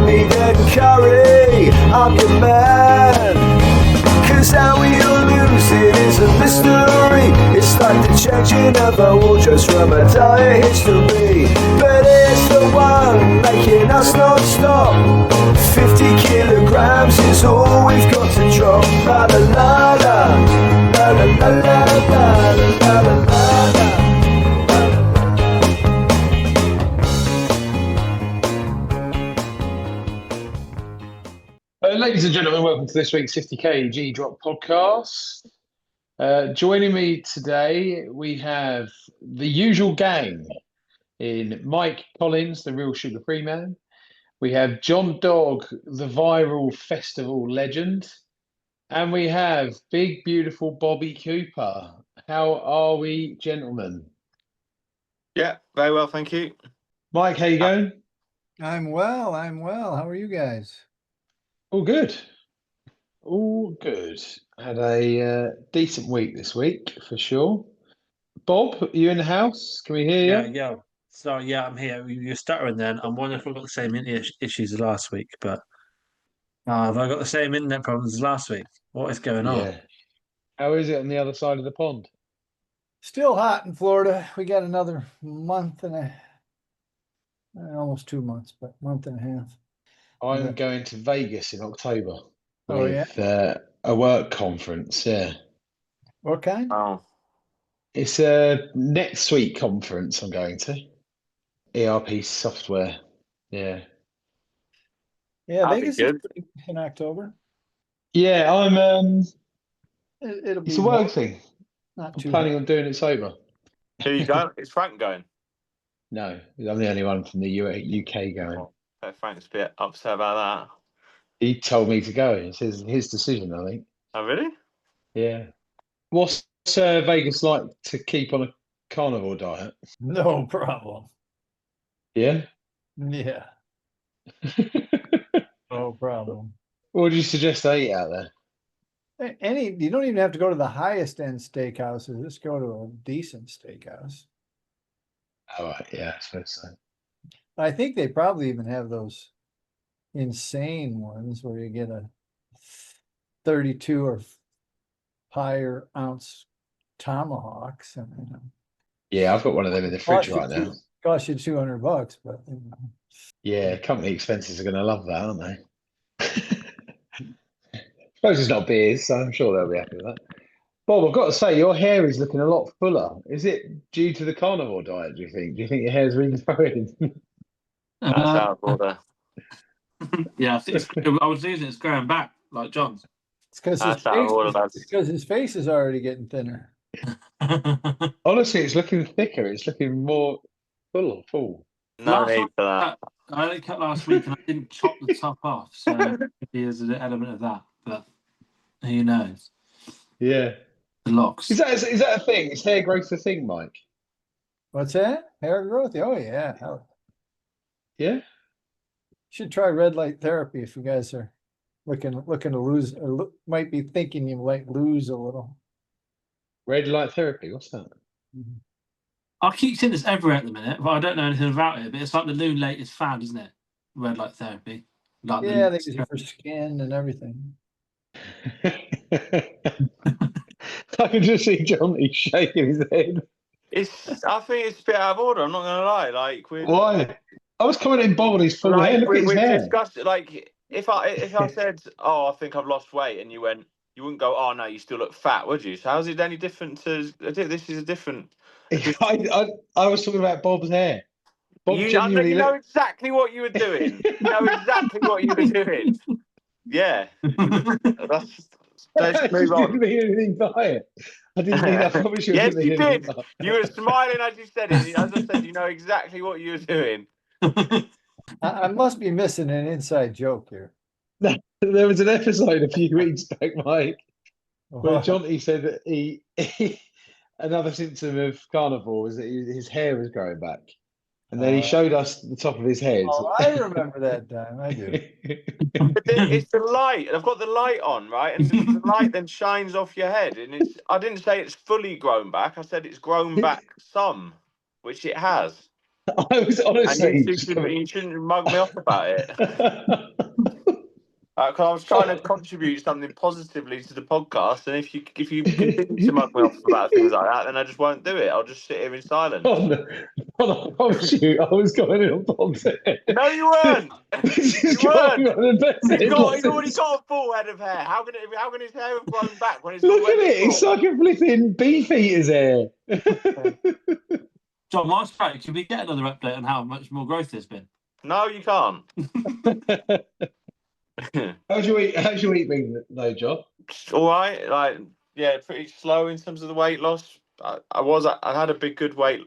meat and curry, I'm your man. Cause how we all lose it is a mystery. It's like the changing of our wardrobes from a dire history. But it's the one making us not stop. 50 kilograms is all we've got to drop. La la la la, la la la la la la la la. Ladies and gentlemen, welcome to this week's 50k G-Drop podcast. Joining me today, we have the usual gang in Mike Collins, the real sugar-free man. We have John Dog, the viral festival legend. And we have big, beautiful Bobby Cooper. How are we, gentlemen? Yeah, very well, thank you. Mike, how you going? I'm well. How are you guys? All good. All good. Had a decent week this week, for sure. Bob, are you in the house? Can we hear you? Yeah. Sorry, yeah, I'm here. You're stuttering then. I'm wondering if I've got the same issues as last week, but have I got the same internet problems as last week? What is going on? Yeah. How is it on the other side of the pond? Still hot in Florida. We got another month and almost 2 months, but month and a half. I'm going to Vegas in October with a work conference. Yeah. What kind? Oh, It's a NetSuite conference I'm going to. ERP software. Yeah. Yeah, that'd be Vegas good. is in October. Yeah, I'm It'll be it's a work thing. not I'm too planning hot. on doing it sober. Who you going? Is Frank going? No, I'm the only one from the UK going. Oh, Frank's a bit upset about that. He told me to go. It's his decision, I think. Oh, really? Yeah. What's Vegas like to keep on a carnivore diet? No problem. Yeah. Yeah, no problem. What do you suggest I eat out there? You don't even have to go to the highest end steakhouses. Just go to a decent steakhouse. Oh, right. Yeah, I suppose so. I think they probably even have those insane ones where you get a 32 or higher ounce tomahawks. Yeah, I've got one of them in the fridge right now. Cost you $200, but Yeah, company expenses are going to love that, aren't they? Suppose it's not beers, so I'm sure they'll be happy with that. Bob, I've got to say, your hair is looking a lot fuller. Is it due to the carnivore diet, do you think? Do you think your hair's regrowing? That's out of order. Yeah, I was losing it's growing back, like John's. it's because his face is already getting thinner. Honestly, it's looking thicker. It's looking more full. No need for that. I only cut last week and I didn't chop the top off, so there's an element of that, but who knows? Yeah. The locks. Is that a thing? Is hair growth a thing, Mike? What's that? Hair growth? Oh yeah. Yeah. Should try red light therapy if you guys are looking to lose, or might be thinking you might lose a little. Red light therapy. What's that? I keep seeing this everywhere at the minute, but I don't know anything about it. But it's like the new latest fad, isn't it? Red light therapy. Like They use it for skin and everything. I can just see Johnny shaking his head. I think it's a bit out of order. I'm not going to lie. Like, Why? I was commenting Baldies full hair. Look at his hair. Discussed it. Like, if I said, "Oh, I think I've lost weight," and you went, you wouldn't go, "Oh no, you still look fat," would you? So how's it any different to? This is a different. I was talking about Bob's hair. Bob You know exactly what you were doing. You know exactly what you were doing. Yeah. Let's move on. Didn't mean anything by it. I didn't mean that. I promise you. Yes, you did. You were smiling as you said it. As I said, you know exactly what you were doing. I must be missing an inside joke here. There was an episode a few weeks back, Mike, where Johnny said that he another symptom of carnivore was that his hair was growing back. And then he showed us the top of his head. Oh, I remember that time. I do. But it's the light. I've got the light on, right? And the light then shines off your head. And I didn't say it's fully grown back. I said it's grown back some, which it has. I was And honestly you shouldn't mug me off about it. Because I was trying to contribute something positively to the podcast, and if you continue to mug me off about things like that, then I just won't do it. I'll just sit here in silence. I promise you, I was going in on Bob's head. No, you weren't. This is You weren't. going on the best He's already head. got a full head of hair. How can his hair have grown back when it's Look at already it. It's full? like a flipping Beefeater's hair. John, what's right? Can we get another update on how much more growth there's been? No, you can't. How's your week been though, John? All right, pretty slow in terms of the weight loss. I had a good weight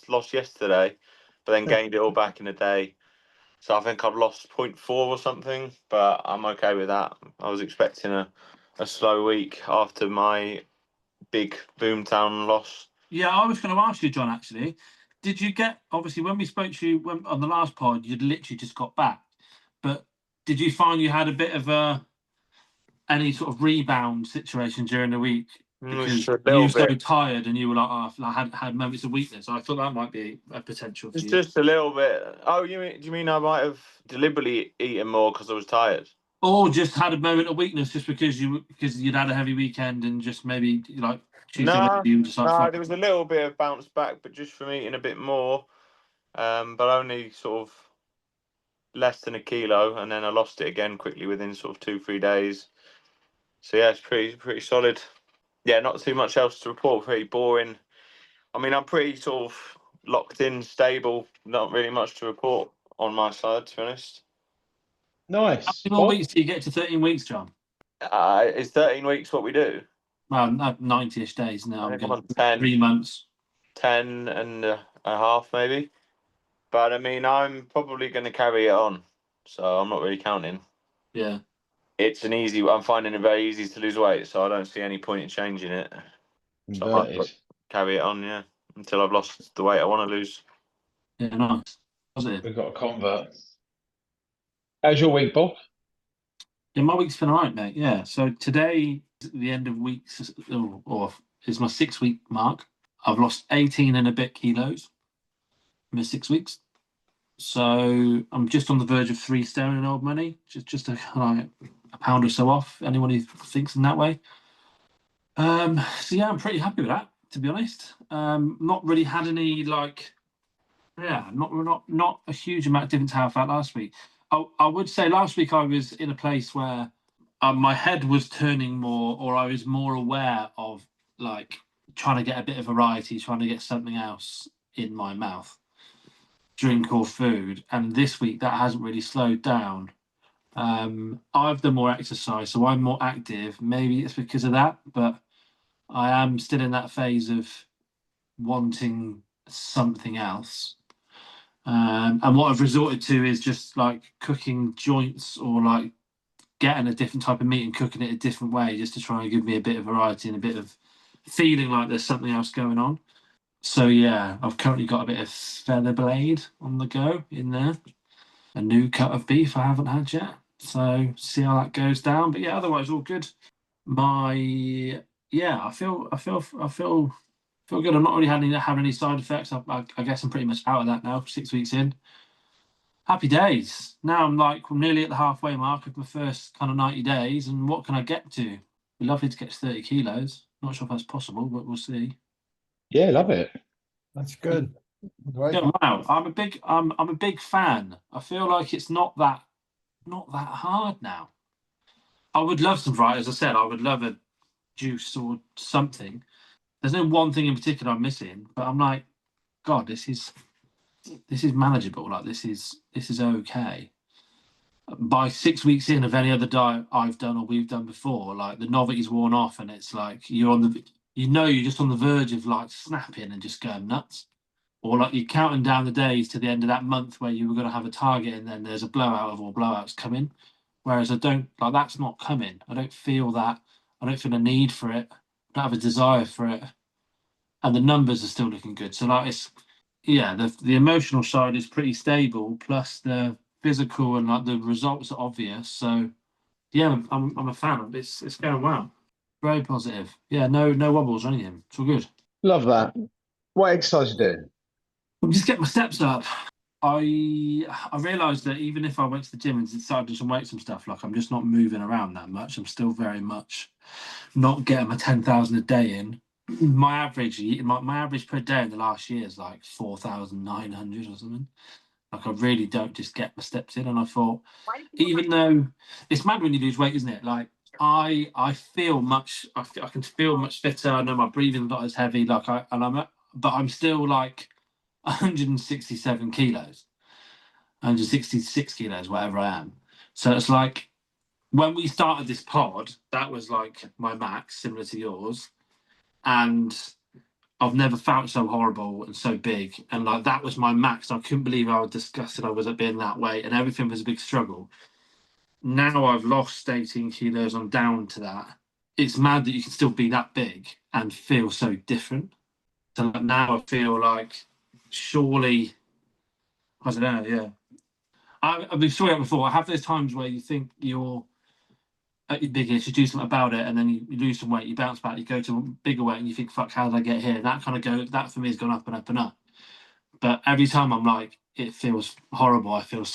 loss yesterday, but then gained it all back in a day. So I think I've lost 0.4 or something, but I'm okay with that. I was expecting a slow week after my big Boomtown loss. Yeah, I was going to ask you, John, actually. Did you obviously, when we spoke to you on the last pod, you'd literally just got back. But did you find you had a bit of any sort of rebound situation during the week? Because you were so tired and you were like, oh, I had moments of weakness. I thought that might be a potential for you. Just a little bit. Oh, do you mean I might have deliberately eaten more because I was tired? Or just had a moment of weakness just because you'd had a heavy weekend and just maybe like Tuesday, No, you just like, there was a little bit of bounce back, but just from eating a bit more, but only sort of less than a kilo, and then I lost it again quickly within sort of 2-3 days. So yeah, it's pretty solid. Yeah, not too much else to report. Pretty boring. I mean, I'm pretty sort of locked in, stable. Not really much to report on my side, to be honest. Nice. How many more weeks do you get to 13 weeks, John? Is 13 weeks what we do? Well, 90-ish days now. I think I'm on 10. 3 months. 10 and a half, maybe. But I mean, I'm probably going to carry it on, so I'm not really counting. Yeah. I'm finding it very easy to lose weight, so I don't see any point in changing it. So I might carry it on, yeah, until I've lost the weight I want to lose. Yeah, nice. Positive. We've got a convert. How's your week, Bob? Yeah, my week's been all right, mate. Yeah. So today, the end of weeks, or is my 6-week mark. I've lost 18 and a bit kilos in 6 weeks. So I'm just on the verge of 3 stone in old money, just a pound or so off. Anyone who thinks in that way. So yeah, I'm pretty happy with that, to be honest. Not really had any not a huge amount of difference how I felt last week. I would say last week I was in a place where my head was turning more, or I was more aware of like trying to get a bit of variety, trying to get something else in my mouth, drink or food. And this week that hasn't really slowed down. I've done more exercise, so I'm more active. Maybe it's because of that, but I am still in that phase of wanting something else. And what I've resorted to is just like cooking joints, or like getting a different type of meat and cooking it a different way, just to try and give me a bit of variety and a bit of feeling like there's something else going on. So yeah, I've currently got a bit of feather blade on the go in there. A new cut of beef I haven't had yet. So see how that goes down. But yeah, otherwise all good. I feel good. I'm not really having any side effects. I guess I'm pretty much out of that now, 6 weeks in. Happy days. Now I'm nearly at the halfway mark of my first kind of 90 days. And what can I get to? It'd be lovely to get to 30 kilos. Not sure if that's possible, but we'll see. Yeah, love it. That's good. Right. Yeah, wow. I'm a big fan. I feel like it's not that hard now. I would love some variety. As I said, I would love a juice or something. There's no one thing in particular I'm missing, but I'm like, God, this is manageable. Like this is okay. By 6 weeks in of any other diet I've done or we've done before, like the novelty's worn off, and it's like you're just on the verge of like snapping and just going nuts. Or like you're counting down the days to the end of that month where you were going to have a target, and then there's a blowout of all blowouts coming. Whereas I don't, like, that's not coming. I don't feel that. I don't feel a need for it. I don't have a desire for it. And the numbers are still looking good. So like the emotional side is pretty stable, plus the physical and like the results are obvious. So yeah, I'm a fan. It's going well. Very positive. Yeah, no wobbles or anything. It's all good. Love that. What exercise you doing? just get my steps up. I realised that even if I went to the gym and decided to do some weights and stuff, like I'm just not moving around that much. I'm still very much not getting my 10,000 a day in. My average per day in the last year is like 4,900 or something. Like I really don't just get my steps in. And I thought, even though it's mad when you lose weight, isn't it? Like I feel much. I can feel much fitter. I know my breathing's not as heavy. But I'm still like 167 kilos, 166 kilos, whatever I am. So it's like when we started this pod, that was like my max, similar to yours. And I've never felt so horrible and so big. And like that was my max. I couldn't believe how disgusted I was at being that weight, and everything was a big struggle. Now I've lost 18 kilos, I'm down to that. It's mad that you can still be that big and feel so different. So like now I feel like surely, I don't know, yeah. I've been sure before. I have those times where you think you're at your biggest, you do something about it, and then you lose some weight, you bounce back, you go to a bigger weight, and you think, "Fuck, how did I get here?" That kind of that for me has gone up and up and up. But every time I'm like, it feels horrible. I feel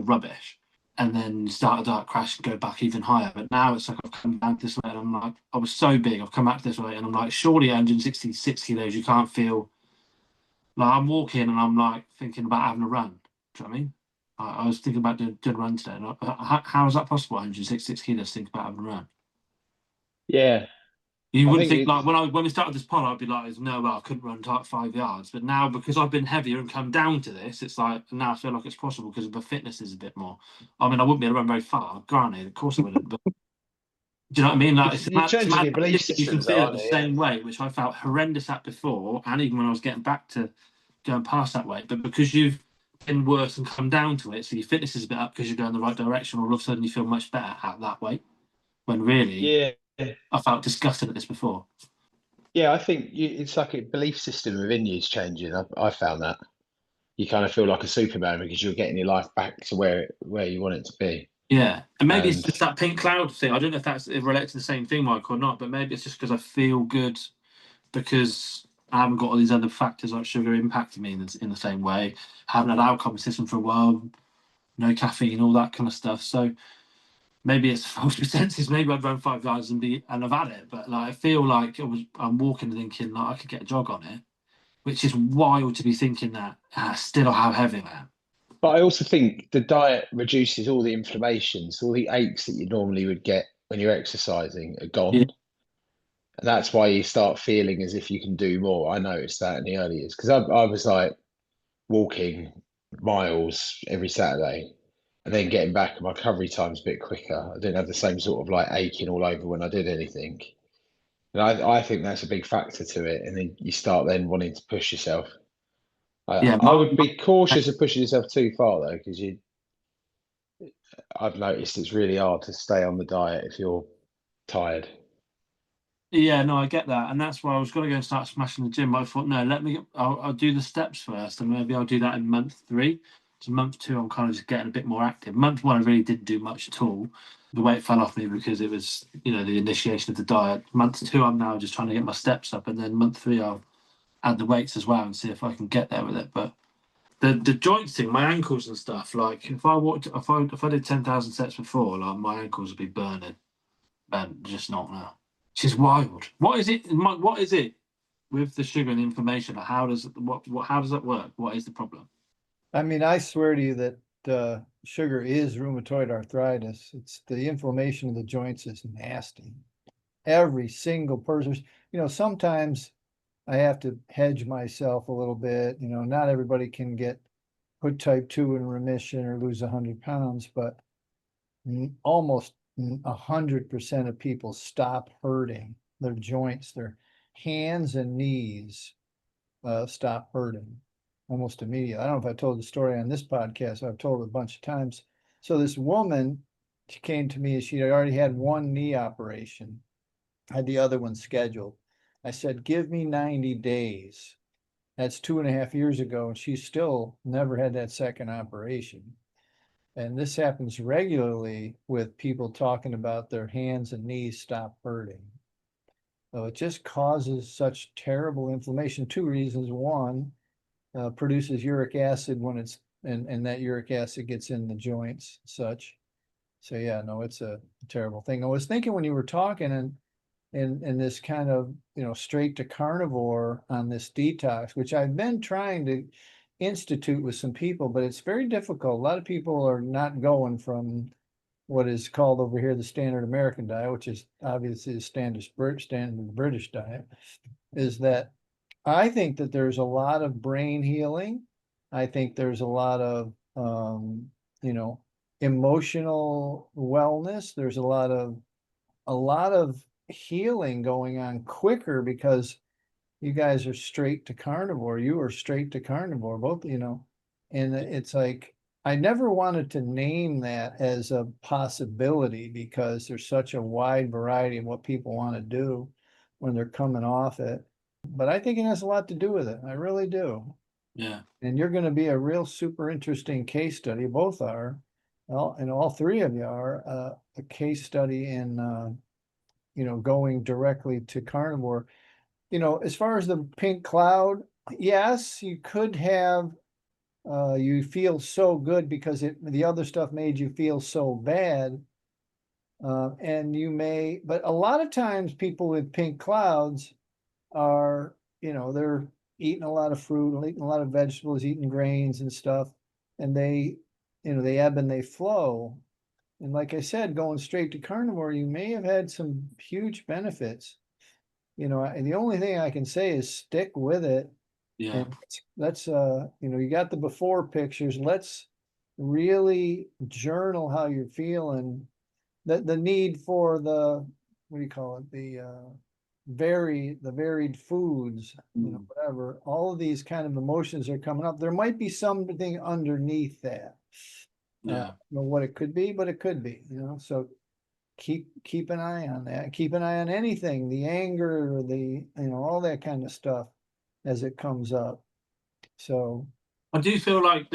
rubbish, and then start a diet crash and go back even higher. But now it's like I've come back this way, and I'm like, I was so big, I've come back this way, and I'm like, surely 166 kilos, you can't feel like I'm walking, and I'm like thinking about having a run. Do you know what I mean? I was thinking about doing a run today. And how is that possible? 166 kilos, think about having a run. Yeah. You I wouldn't think think like when we started this pod, I'd be like, no, well, I couldn't run 5 yards. But now because I've been heavier and come down to this, it's like now I feel like it's possible because the fitness is a bit more. I mean, I wouldn't be able to run very far, granted, of course I wouldn't. But do you know what I mean? Like you're it's changing mad your belief you can systems, feel at aren't the you? same weight, which I felt horrendous at before, and even when I was getting back to going past that weight. But because you've been worse and come down to it, so your fitness is a bit up because you're going the right direction, all of a sudden you feel much better at that weight. When really, Yeah. I felt disgusted at this before. Yeah, I think it's like a belief system within you is changing. I found that you kind of feel like a Superman because you're getting your life back to where you want it to be. Yeah, and maybe it's And just that pink cloud thing. I don't know if that's it relates to the same thing, Mike, or not. But maybe it's just because I feel good because I haven't got all these other factors like sugar impacting me in the same way. Haven't had alcohol in the system for a while, no caffeine, all that kind of stuff. So maybe it's false pretenses. Maybe I'd run 5 yards and I've had it. But like I feel like I'm walking and thinking like I could get a jog on it, which is wild to be thinking that still how heavy I am. but I also think the diet reduces all the inflammation, so all the aches that you normally would get when you're exercising are Yeah. gone. And that's why you start feeling as if you can do more. I noticed that in the early years because I was like walking miles every Saturday and then getting back and my recovery time's a bit quicker. I didn't have the same sort of like aching all over when I did anything. And I think that's a big factor to it. And then you start then wanting to push yourself. Yeah, I would be cautious of pushing yourself too far though, because I've noticed it's really hard to stay on the diet if you're tired. Yeah, no, I get that, and that's why I was going to go and start smashing the gym. But I thought, no, I'll do the steps first, and maybe I'll do that in month 3. So month 2, I'm kind of just getting a bit more active. Month 1, I really didn't do much at all. The weight fell off me because it was, the initiation of the diet. Month 2, I'm now just trying to get my steps up, and then month 3, I'll add the weights as well and see if I can get there with it. But the joints thing, my ankles and stuff, like if I did 10,000 steps before, like my ankles would be burning, and just not now. Which is wild. What is it? What is it with the sugar and the inflammation? How does how does that work? What is the problem? I mean, I swear to you that sugar is rheumatoid arthritis. It's the inflammation of the joints is nasty. Every single person, sometimes I have to hedge myself a little bit. Not everybody can put type 2 in remission or lose 100 pounds, but almost 100% of people stop hurting their joints, their hands and knees stop hurting almost immediately. I don't know if I told the story on this podcast. I've told it a bunch of times. So this woman, she came to me. She had already had one knee operation, had the other one scheduled. I said, give me 90 days. That's 2.5 years ago, and she still never had that second operation. And this happens regularly with people talking about their hands and knees stop hurting. So it just causes such terrible inflammation. 2 reasons. One, produces uric acid when it's, and that uric acid gets in the joints, such. So yeah, no, it's a terrible thing. I was thinking when you were talking and this kind of, straight to carnivore on this detox, which I've been trying to institute with some people, but it's very difficult. A lot of people are not going from what is called over here the standard American diet, which is obviously the standard British diet, is that I think that there's a lot of brain healing. I think there's a lot of, emotional wellness. There's a lot of healing going on quicker because you guys are straight to carnivore. You are straight to carnivore, both, and it's like, I never wanted to name that as a possibility because there's such a wide variety of what people want to do when they're coming off it. But I think it has a lot to do with it. I really do. Yeah. And you're going to be a real super interesting case study. Both are, well, and all three of you are a case study in, going directly to carnivore. As far as the pink cloud, yes, you could have, you feel so good because the other stuff made you feel so bad. And you may, but a lot of times people with pink clouds are, they're eating a lot of fruit, eating a lot of vegetables, eating grains and stuff, and they ebb and they flow. And like I said, going straight to carnivore, you may have had some huge benefits. And the only thing I can say is stick with it. Yeah. And let's, you got the before pictures. Let's really journal how you're feeling. The need for the, what do you call it? The varied foods, whatever. All of these kind of emotions are coming up. There might be something underneath that. I don't know what it could be, but it could be, so keep an eye on that. Keep an eye on anything, the anger, the, all that kind of stuff as it comes up. So I do feel like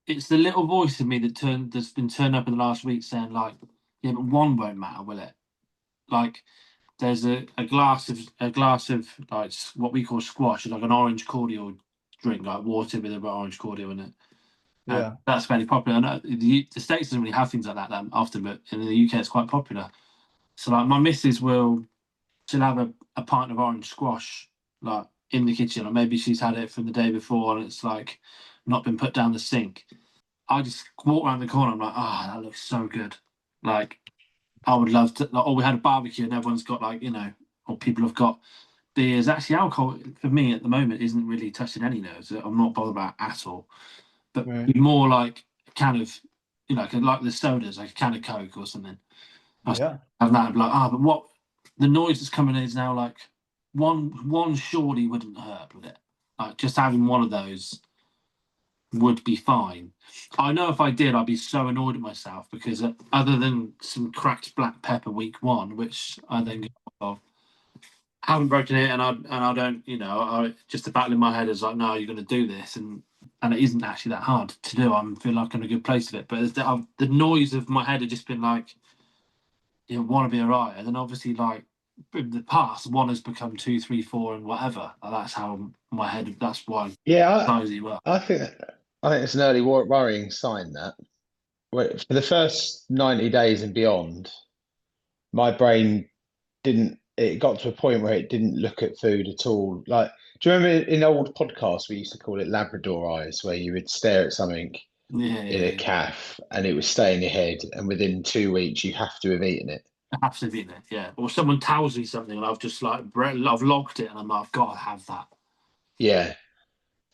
it's the little voice in me that's been turned up in the last week saying like, yeah, but one won't matter, will it? Like there's a glass of like what we call squash, like an orange cordial drink, like water with a bit of orange cordial in it. yeah, That's fairly popular. I know the States doesn't really have things like that often, but in the UK it's quite popular. So like my missus she'll have a pint of orange squash like in the kitchen, or maybe she's had it from the day before and it's like not been put down the sink. I just walk around the corner, I'm like, that looks so good. Like I would love to, or we had a barbecue and everyone's got like, or people have got beers. Actually, alcohol for me at the moment isn't really touching any nerves. I'm not bothered about at all. But more like a can of, like the sodas, like a can of Coke or something. Yeah. Have that, like, but what the noise that's coming in is now like one surely wouldn't hurt, would it? Like just having one of those would be fine. I know if I did, I'd be so annoyed at myself because other than some cracked black pepper week one, which I then get off of, I haven't broken it, and I don't, I just the battle in my head is like, no, you're going to do this, and it isn't actually that hard to do. I feel like I'm in a good place with it, but the noise of my head had just been like, want to be alright, and then obviously like in the past, one has become 2, 3, 4, and whatever. That's how my head. That's why. Yeah, Well. I think it's an early worrying sign that for the first 90 days and beyond, my brain it got to a point where it didn't look at food at all. Like, do you remember in old podcasts, we used to call it Labrador Eyes, where you would stare at something in a calf and it would stay in your head, and within 2 weeks you have to have eaten it. I have to have eaten it, yeah. Or someone tells me something and I've just like, I've logged it and I'm like, I've got to have that. Yeah.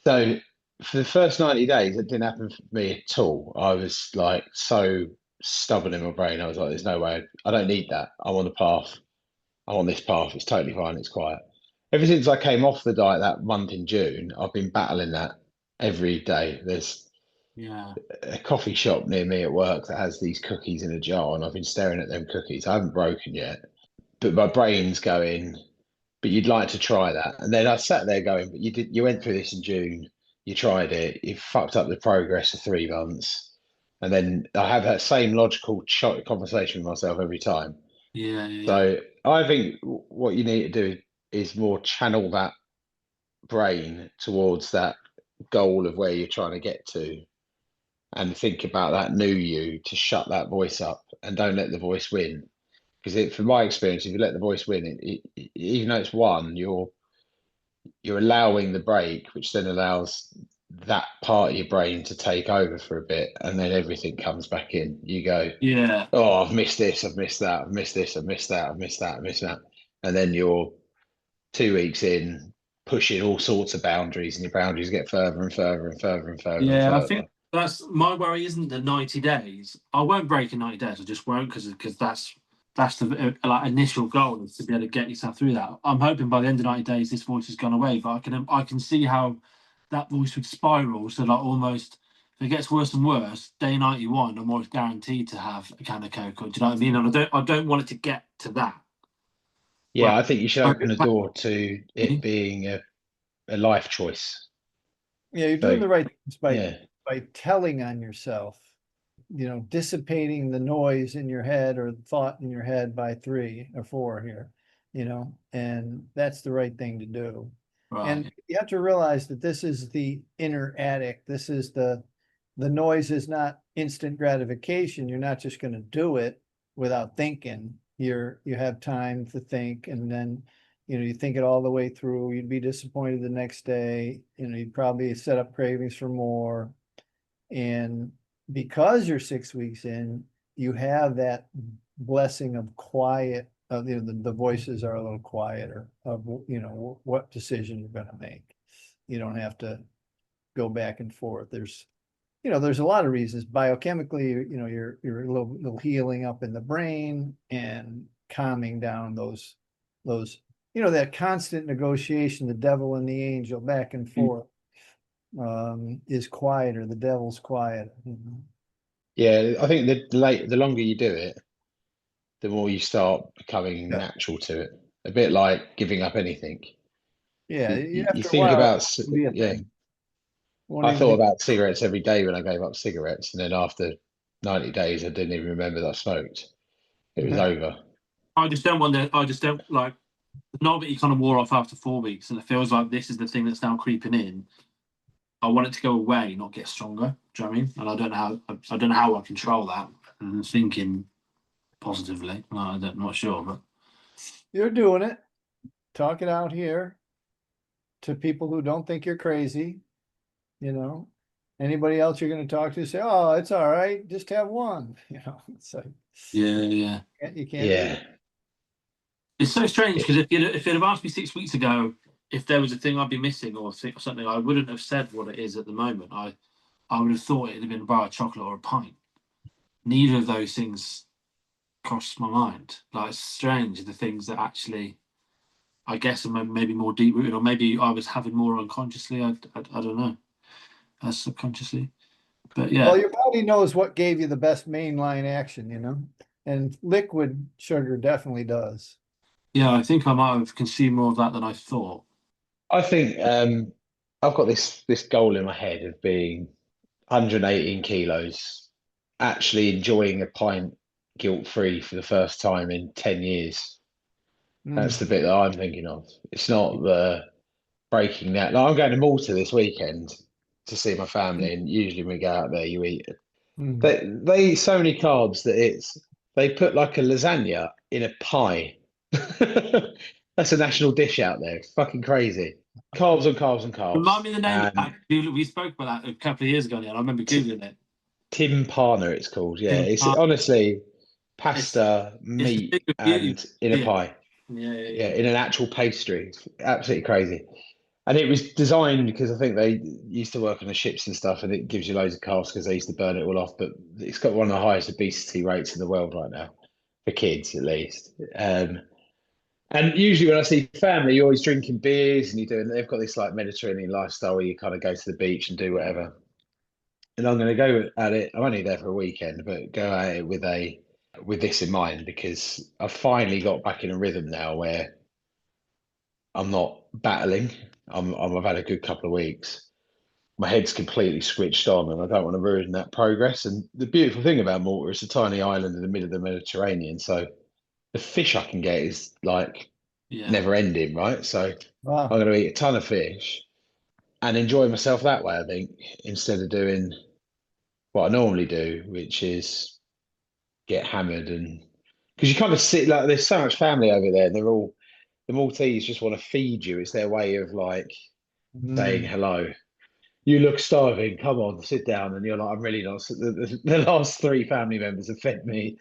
So for the first 90 days, it didn't happen for me at all. I was like so stubborn in my brain. I was like, there's no way. I don't need that. I'm on the path. I'm on this path. It's totally fine. It's quiet. Ever since I came off the diet that month in June, I've been battling that every day. There's a coffee shop near me at work that has these cookies in a jar, and I've been staring at them cookies. I haven't broken yet, but my brain's going, but you'd like to try that. And then I sat there going, but you went through this in June, you tried it, you fucked up the progress for 3 months. And then I have that same logical conversation with myself every time. Yeah. So I think what you need to do is more channel that brain towards that goal of where you're trying to get to, and think about that new you, to shut that voice up and don't let the voice win. Because from my experience, if you let the voice win, even though it's won, you're allowing the break, which then allows that part of your brain to take over for a bit, and then everything comes back in. You go, Yeah. oh, I've missed this, I've missed that, I've missed this, I've missed that, I've missed that, I've missed that. And then you're 2 weeks in, pushing all sorts of boundaries, and your boundaries get further and further and further and further and Yeah, I further. think that's my worry. Isn't the 90 days? I won't break in 90 days. I just won't, because that's the like initial goal, is to be able to get yourself through that. I'm hoping by the end of 90 days this voice has gone away, but I can see how that voice would spiral. So like almost, if it gets worse and worse, day 91, I'm almost guaranteed to have a can of Coke. Do you know what I mean? And I don't want it to get to that. Yeah, Well, I think you should open the door to it being a life choice. Yeah, you're doing the right things Yeah. by telling on yourself, dissipating the noise in your head or thought in your head by 3 or 4 here, and that's the right thing to do. Right. And you have to realize that this is the inner addict. This is the noise is not instant gratification. You're not just going to do it without thinking. You have time to think, and then you think it all the way through. You'd be disappointed the next day. You'd probably set up cravings for more. And because you're 6 weeks in, you have that blessing of quiet. The voices are a little quieter of what decision you're going to make. You don't have to go back and forth. There's a lot of reasons biochemically. You're a little healing up in the brain and calming down those that constant negotiation, the devil and the angel back and forth, is quieter. The devil's quieter. Yeah, I think the longer you do it, the more you start becoming natural to it. A bit like giving up anything. Yeah, You think about, yeah. I thought About about cigarettes every day when I gave up cigarettes, and then after 90 days, I didn't even remember that I smoked. It was over. I just don't like the novelty kind of wore off after 4 weeks, and it feels like this is the thing that's now creeping in. I want it to go away, not get stronger. Do you know what I mean? And I don't know how I control that. And thinking positively. I'm not sure, but You're doing it. Talk it out here to people who don't think you're crazy. Anybody else you're going to talk to, say, "Oh, it's all right. Just have one." It's like, yeah. You can't. Yeah. It's so strange, because if you'd have asked me 6 weeks ago if there was a thing I'd be missing or something, I wouldn't have said what it is at the moment. I would have thought it'd have been a bar of chocolate or a pint. Neither of those things crossed my mind. Like, it's strange, the things that actually, I guess, are maybe more deep rooted, or maybe I was having more unconsciously. I don't know, subconsciously. But yeah. Well, your body knows what gave you the best mainline action, and liquid sugar definitely does. Yeah, I think I might have consumed more of that than I thought. I think I've got this goal in my head of being 118 kilos, actually enjoying a pint guilt-free for the first time in 10 years. That's the bit that I'm thinking of. It's not the breaking that. Like, I'm going to Malta this weekend to see my family, and usually when we go out there, you eat. They eat so many carbs that they put like a lasagna in a pie. That's a national dish out there. It's fucking crazy. Carbs and carbs and carbs. Remind me the name of that. We spoke about that a couple of years ago now. I remember Googling it. Timpanana, it's called. Yeah, it's honestly pasta, meat, and in a pie. Yeah, in an actual pastry. It's absolutely crazy. And it was designed because I think they used to work on the ships and stuff, and it gives you loads of carbs because they used to burn it all off. But it's got one of the highest obesity rates in the world right now, for kids at least. And usually when I see family, you're always drinking beers, and they've got this like Mediterranean lifestyle where you kind of go to the beach and do whatever. And I'm going to go at it. I'm only there for a weekend, but go at it with this in mind, because I've finally got back in a rhythm now where I'm not battling. I've had a good couple of weeks. My head's completely switched on, and I don't want to ruin that progress. And the beautiful thing about Malta, it's a tiny island in the middle of the Mediterranean, so the fish I can get is like never ending, right? So I'm Wow. going to eat a ton of fish and enjoy myself that way, I think, instead of doing what I normally do, which is get hammered. And because you kind of sit like there's so much family over there, and the Maltese just want to feed you. It's their way of like saying hello. You look starving. Come on, sit down. And you're like, I'm really not. The last 3 family members have fed me.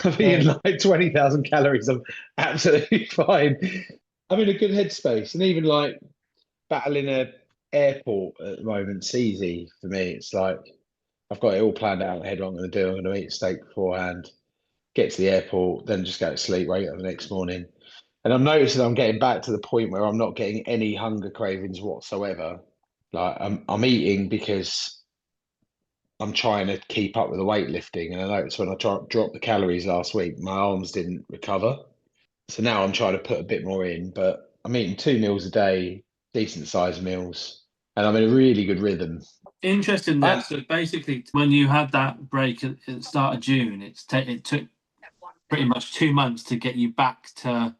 I've eaten like 20,000 calories. I'm absolutely fine. I'm in a good headspace. And even like battling a airport at the moment, it's easy for me. It's like I've got it all planned out ahead. What I'm going to do. I'm going to eat a steak beforehand, get to the airport, then just go to sleep, wake up the next morning. And I'm noticing I'm getting back to the point where I'm not getting any hunger cravings whatsoever. Like I'm eating because I'm trying to keep up with the weightlifting. And I noticed when I dropped the calories last week, my arms didn't recover. So now I'm trying to put a bit more in, but I'm eating 2 meals a day, decent sized meals, and I'm in a really good rhythm. Interesting then. So basically, when you had that break at the start of June, it took pretty much 2 months to get you back to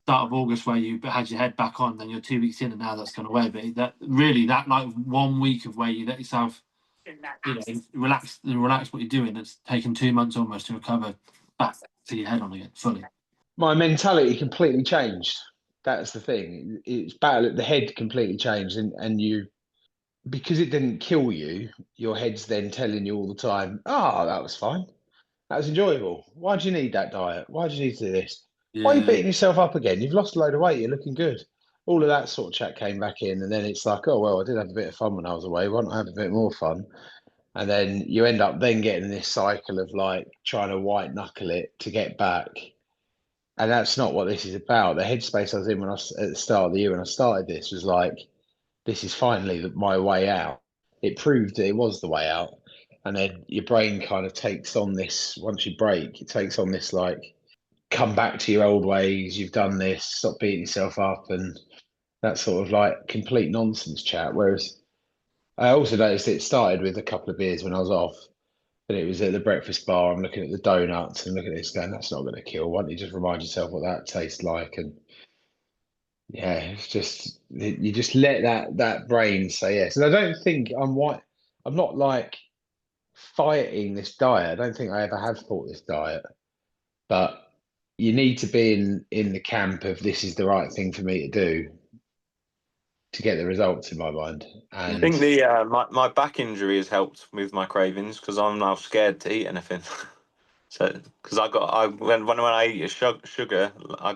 start of August where you had your head back on. Then you're 2 weeks in, and now that's gone away. But that like 1 week of where you let yourself, relax what you're doing. It's taken 2 months almost to recover back to your head on again fully. My mentality completely changed. That's the thing. It's the head completely changed, and you, because it didn't kill you, your head's then telling you all the time, "Oh, that was fine. That was enjoyable. Why do you need that diet? Why do you need to do this? Why are you beating yourself up again? You've lost a load of weight. You're looking good." All of that sort of chat came back in, and then it's like, "Oh well, I did have a bit of fun when I was away. Why not have a bit more fun?" And then you end up then getting this cycle of like trying to white knuckle it to get back. And that's not what this is about. The headspace I was in when at the start of the year when I started this was like, this is finally my way out. It proved that it was the way out. And then your brain kind of takes on this, once you break, it takes on this like, come back to your old ways, you've done this, stop beating yourself up, and that sort of like complete nonsense chat. Whereas I also noticed it started with a couple of beers when I was off. And it was at the breakfast bar. I'm looking at the donuts and looking at this going, that's not going to kill. Why don't you just remind yourself what that tastes like? And yeah, it's just you just let that brain say yes. And I don't think I'm not like fighting this diet. I don't think I ever have fought this diet. But you need to be in the camp of this is the right thing for me to do to get the results in my mind. And I think my back injury has helped with my cravings because I'm now scared to eat anything. So because when I eat a sugar, I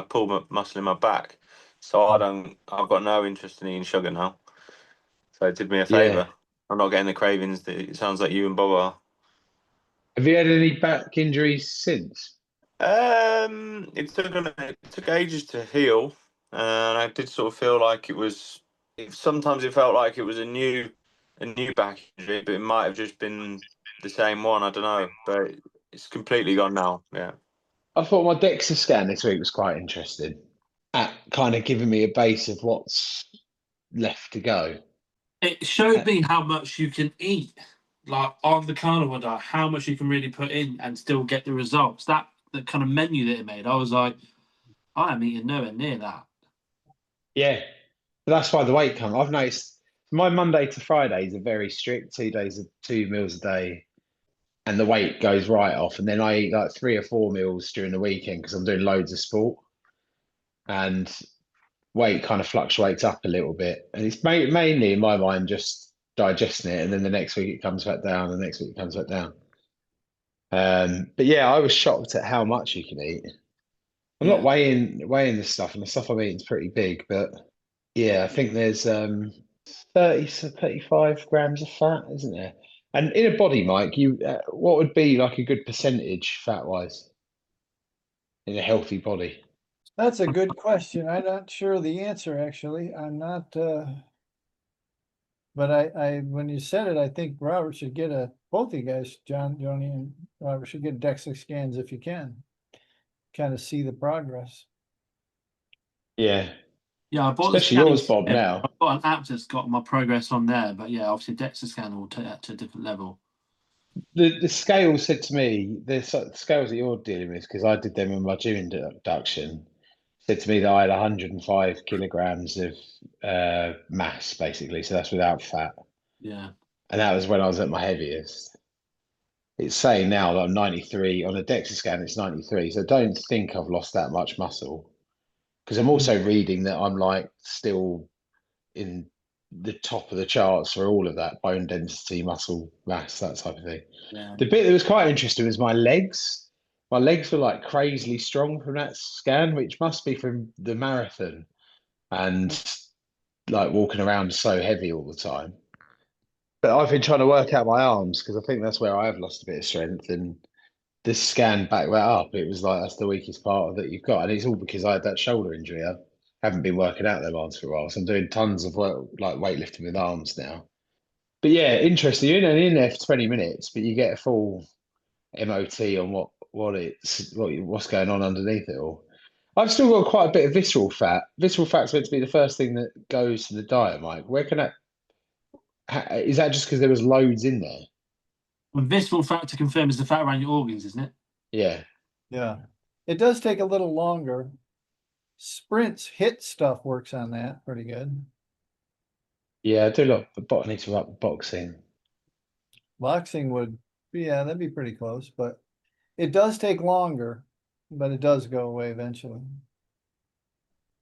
pull my muscle in my back, so I've got no interest in eating sugar now. So it did me a yeah. favour. I'm not getting the cravings that it sounds like you and Bob are. Have you had any back injuries since? It took ages to heal, and I did sort of feel like sometimes it felt like it was a new back injury, but it might have just been the same one. I don't know, but it's completely gone now. Yeah. I thought my DEXA scan this week was quite interesting at kind of giving me a base of what's left to go. It showed me how much you can eat, like on the carnivore diet, how much you can really put in and still get the results. The kind of menu that it made, I was like, I am eating nowhere near that. Yeah, but that's why the weight comes. I've noticed my Monday to Fridays are very strict, 2 days of 2 meals a day, and the weight goes right off. And then I eat like 3 or 4 meals during the weekend because I'm doing loads of sport, and weight kind of fluctuates up a little bit. And it's mainly in my mind just digesting it, and then the next week it comes back down, the next week it comes back down. But yeah, I was shocked at how much you can eat. I'm not weighing this stuff, and the stuff I'm eating is pretty big, but yeah, I think there's 30 to 35 grams of fat, isn't there? And in a body, Mike, what would be like a good percentage fat-wise in a healthy body? That's a good question. I'm not sure the answer, actually. I'm not, but I when you said it, I think Robert should get both you guys, Johnny and Robert should get DEXA scans if you can. Kind of see the progress. Yeah. Yeah, I bought especially yours, Bob, now. I've got an app that's got my progress on there, but yeah, obviously DEXA scan will take that to a different level. The scale said to me, the scales that you're dealing with, because I did them in my gym induction, said to me that I had 105 kilograms of mass, basically. So that's without fat. Yeah. And that was when I was at my heaviest. It's saying now that I'm 93 on a DEXA scan, it's 93. So don't think I've lost that much muscle. Because I'm also reading that I'm like still in the top of the charts for all of that bone density, muscle mass, that type of thing. Yeah. The bit that was quite interesting was my legs. My legs were like crazily strong from that scan, which must be from the marathon and like walking around so heavy all the time. But I've been trying to work out my arms because I think that's where I have lost a bit of strength. And this scan backed that up. It was like that's the weakest part of that you've got, and it's all because I had that shoulder injury. I haven't been working out them arms for a while, so I'm doing tons of work like weightlifting with arms now. But yeah, interesting. You're only in there for 20 minutes, but you get a full MOT on what's going on underneath it all. I've still got quite a bit of visceral fat. Visceral fat's meant to be the first thing that goes to the diet, Mike. Where can that? Is that just because there was loads in there? And visceral fat, to confirm, is the fat around your organs, isn't it? Yeah. Yeah. It does take a little longer. Sprints HIIT stuff works on that pretty good. Yeah, I do a lot of botany to boxing. Boxing would, yeah, that'd be pretty close, but it does take longer, but it does go away eventually.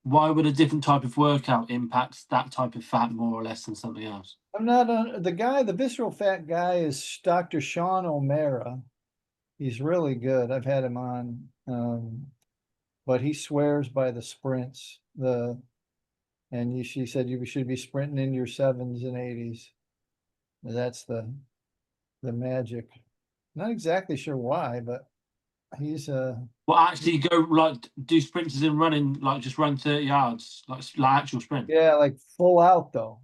Why would a different type of workout impact that type of fat more or less than something else? I'm not on the visceral fat guy is Dr. Sean O'Mara. He's really good. I've had him on, but he swears by the sprints. She said you should be sprinting in your 7s and 80s. That's the magic. Not exactly sure why, but he's Well, actually, go like do sprinters in running, like just run 30 yards, like actual sprint. yeah, like full out though,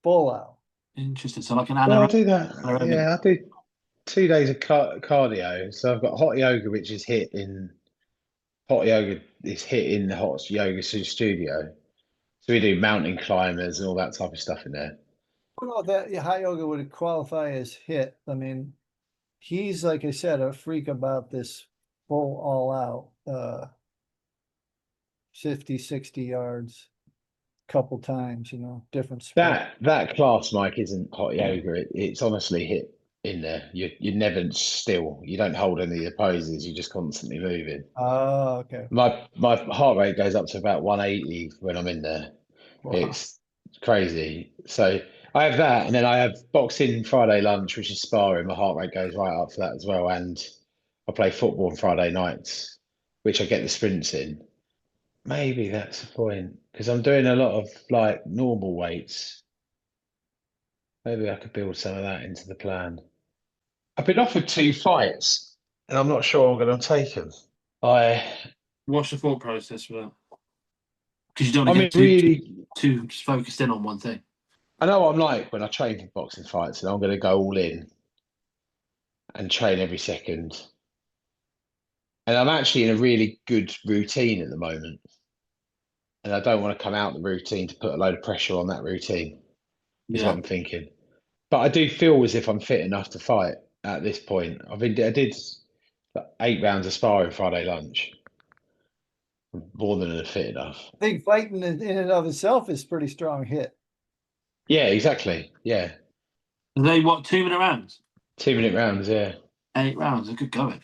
full out. Interesting. So like an Well, I anaerobic. do that. Yeah, I do 2 days of cardio. So I've got hot yoga, which is hit in the hot yoga studio. So we do mountain climbers and all that type of stuff in there. Well, that hot yoga would qualify as HIIT. I mean, he's like I said, a freak about this full all out 50, 60 yards couple times, different sport. That class, Mike, isn't hot yoga. It's honestly hit in there. You're never still. You don't hold any of the poses. You're just constantly moving. Oh, okay. My heart rate goes up to about 180 when I'm in there. Wow. It's crazy. So I have that, and then I have boxing Friday lunch, which is sparring. My heart rate goes right up for that as well. And I play football on Friday nights, which I get the sprints in. Maybe that's the point, because I'm doing a lot of like normal weights. Maybe I could build some of that into the plan. I've been offered 2 fights, and I'm not sure I'm going to take them. What's the thought process for that? Because you don't want to get really too focused in on one thing. I know what I'm like when I train for boxing fights, and I'm going to go all in and train every second. And I'm actually in a really good routine at the moment. And I don't want to come out the routine to put a load of pressure on that routine, is what I'm thinking. But I do feel as if I'm fit enough to fight at this point. I did 8 rounds of sparring Friday lunch. I'm more than fit enough. I think fighting in and of itself is pretty strong HIIT. Yeah, exactly. Yeah. Are they what, 2-minute rounds? 2-minute rounds, yeah. 8 rounds, a good going.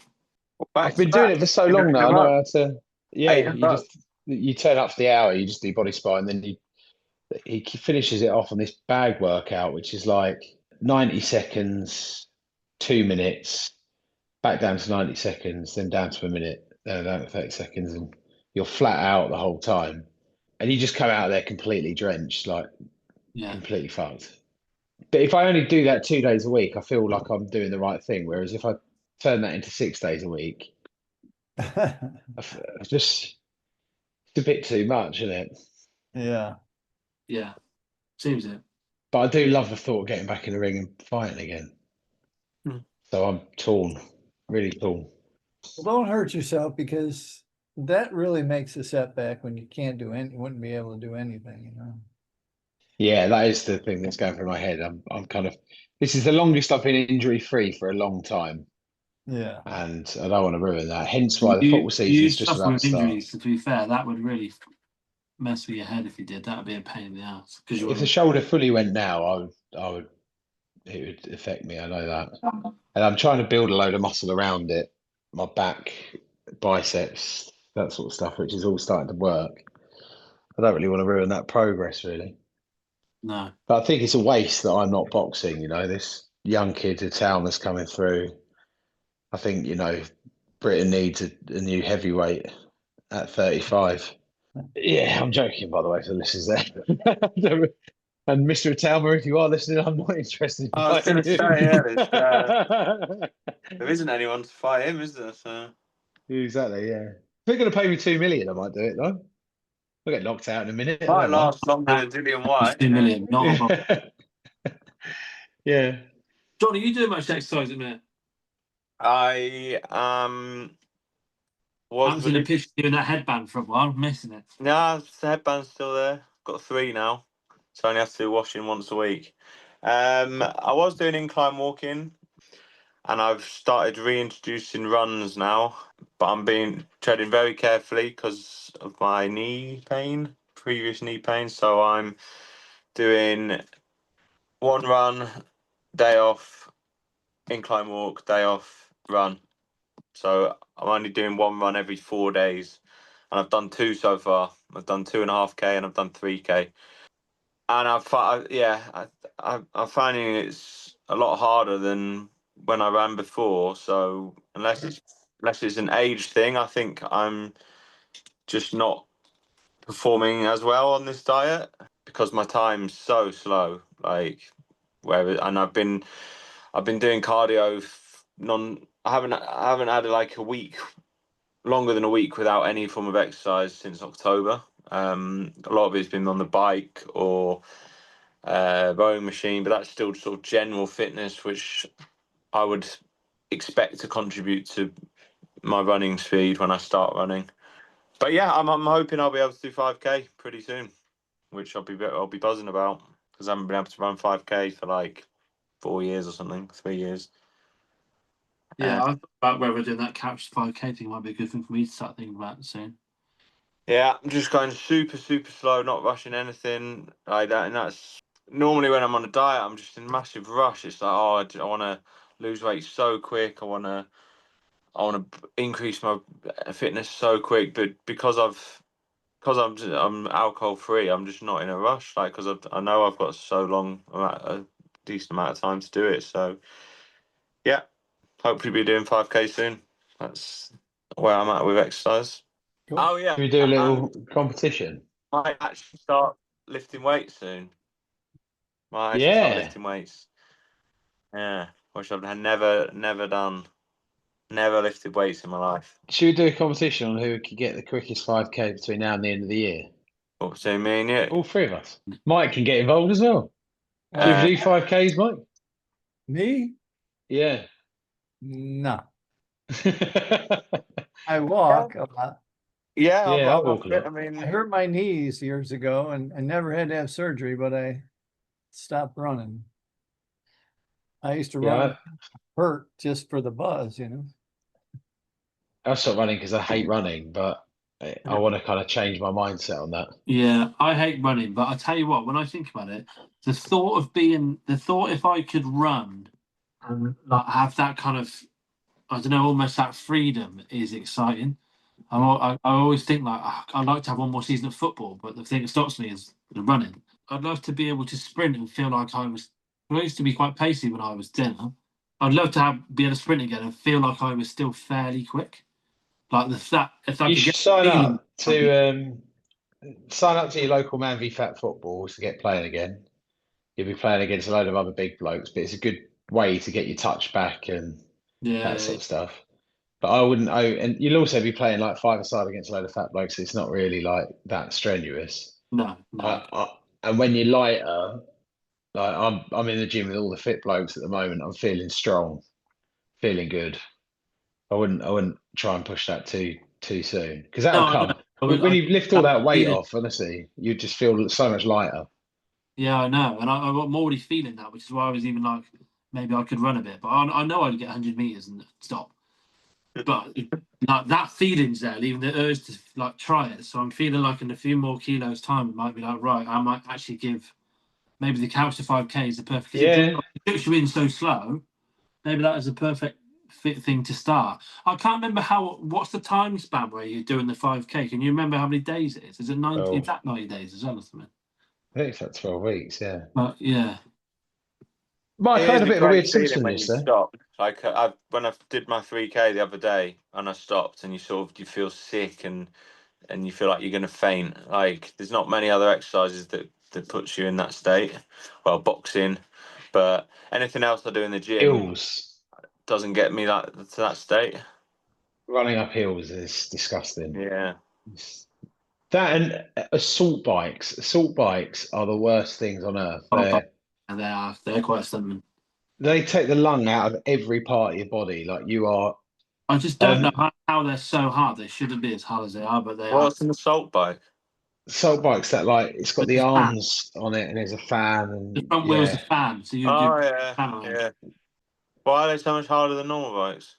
I've been doing it for so long now. I know how to. Yeah, you turn up for the hour. You just do body spot, and then he finishes it off on this bag workout, which is like 90 seconds, 2 minutes, back down to 90 seconds, then down to a minute, then down to 30 seconds, and you're flat out the whole time, and you just come out there completely drenched, like completely fucked. But if I only do that 2 days a week, I feel like I'm doing the right thing. Whereas if I turn that into 6 days a week, it's a bit too much, isn't it? Yeah. Yeah. Seems it. But I do love the thought of getting back in the ring and fighting again. So I'm torn, really torn. Well, don't hurt yourself, because that really makes a setback when you can't do you wouldn't be able to do anything, Yeah, that is the thing that's going through my head. I'm kind of, this is the longest I've been injury free for a long time, Yeah. and I don't want to ruin that. Hence why the You football season you is just suffer about to with start. injuries. To be fair, that would really mess with your head if you did. That would be a pain in the ass because you If the want shoulder fully went now, it would affect me. I know that, and I'm trying to build a load of muscle around it, my back, biceps, that sort of stuff, which is all starting to work. I don't really want to ruin that progress, really. no. But I think it's a waste that I'm not boxing. This young kid to town that's coming through. I think, Britain needs a new heavyweight at 35. Yeah, I'm joking, by the way, for the listeners there. And Mr. Atalma, if you are listening, I'm not interested in I was fighting going to you. say, yeah, there isn't anyone to fight him, is there? So Exactly, yeah. If they're going to pay me 2 million, I might do it, though. I'll get knocked out in a minute. I might don't mind. last longer than Dillian White. 2 million, not a problem. Yeah. John, are you doing much exercise at the minute? I I was was in a picture doing that headband for a while, I'm missing it. Nah, the headband's still there. Got 3 now, so I only have to do washing once a week. I was doing incline walking, and I've started reintroducing runs now, but I'm treading very carefully because of my previous knee pain. So I'm doing 1 run, day off, incline walk, day off, run. So I'm only doing 1 run every 4 days, and I've done 2 so far. I've done 2.5K and I've done 3K, and I'm finding it's a lot harder than when I ran before. So unless it's an age thing, I think I'm just not performing as well on this diet because my time's so slow. And I've been doing cardio I haven't had like a week, longer than a week without any form of exercise since October. A lot of it's been on the bike or rowing machine, but that's still sort of general fitness, which I would expect to contribute to my running speed when I start running. But yeah, I'm hoping I'll be able to do 5K pretty soon, which I'll be buzzing about because I haven't been able to run 5K for like 4 years or something, 3 years. Yeah, I thought about whether doing that couch 5K thing might be a good thing for me to start thinking about soon. Yeah, I'm just going super, super slow, not rushing anything like that. And that's normally when I'm on a diet, I'm just in a massive rush. It's like, I want to lose weight so quick. I want to increase my fitness so quick. But because I'm alcohol free, I'm just not in a rush. Like, because I know I've got a decent amount of time to do it. So yeah, hopefully be doing 5K soon. That's where I'm at with exercise. Cool. Oh yeah, Should we do a little competition? might actually start lifting weights soon. Might actually start lifting weights. Yeah, which I've never done. Never lifted weights in my life. Should we do a competition on who could get the quickest 5K between now and the end of the year? What, so me and you? All 3 of us. Mike can get involved as well. Should we do 5Ks, Mike? Me? Yeah. No. I walk a lot. Yeah, I'll walk a lot. I mean, I hurt my knees years ago and I never had to have surgery, but I stopped running. I used to run hurt just for the buzz, I stopped running because I hate running, but I want to kind of change my mindset on that. Yeah, I hate running, but I tell you what, when I think about it, the thought if I could run and like have that kind of, I don't know, almost that freedom is exciting. I always think like I'd like to have one more season of football, but the thing that stops me is the running. I'd love to be able to sprint and feel like I used to be quite pacey when I was dinner. I'd love to be able to sprint again and feel like I was still fairly quick. Like if I You could should get sign up to your local Man v Fat Football to get playing again. You'll be playing against a load of other big blokes, but it's a good way to get your touch back and that sort of stuff. But and you'll also be playing like 5-a-side against a load of fat blokes. So it's not really like that strenuous. No. And when you're lighter, like I'm in the gym with all the fit blokes at the moment. I'm feeling strong, feeling good. I wouldn't try and push that too soon because that'll come. When you lift all that weight off, honestly, you just feel so much lighter. Yeah, I know, and I'm already feeling that, which is why I was even like, maybe I could run a bit, but I know I'd get 100 meters and stop. But like that feeling's there, leaving the urge to like try it. So I'm feeling like in a few more kilos time, it might be like, right, I might actually give maybe the couch to 5K is the perfect, because Yeah. it puts you in so slow. Maybe that is a perfect fit thing to start. I can't remember what's the time span where you're doing the 5K. Can you remember how many days it is? Is it 90? Is that 90 days as well or something? I think it's like 12 weeks, yeah. But yeah. Mike, It I had is a a bit of a great weird feeling symptom when you yesterday. stop. Like when I did my 3K the other day and I stopped, and you feel sick and you feel like you're going to faint. Like there's not many other exercises that puts you in that state. Well, boxing, but anything else I do in the gym Hills. doesn't get me like to that state. Running up hills is disgusting. Yeah. That and assault bikes. Assault bikes are the worst things on earth. And they're quite stunning. They take the lung out of every part of your body. Like you are. I just don't know how they're so hard. They shouldn't be as hard as they are, but they are. What's an assault bike? Assault bikes that like it's got But the the fan, arms on it and there's a fan the and front wheel's a fan, so you Oh yeah, fan on. yeah. Why are they so much harder than normal bikes?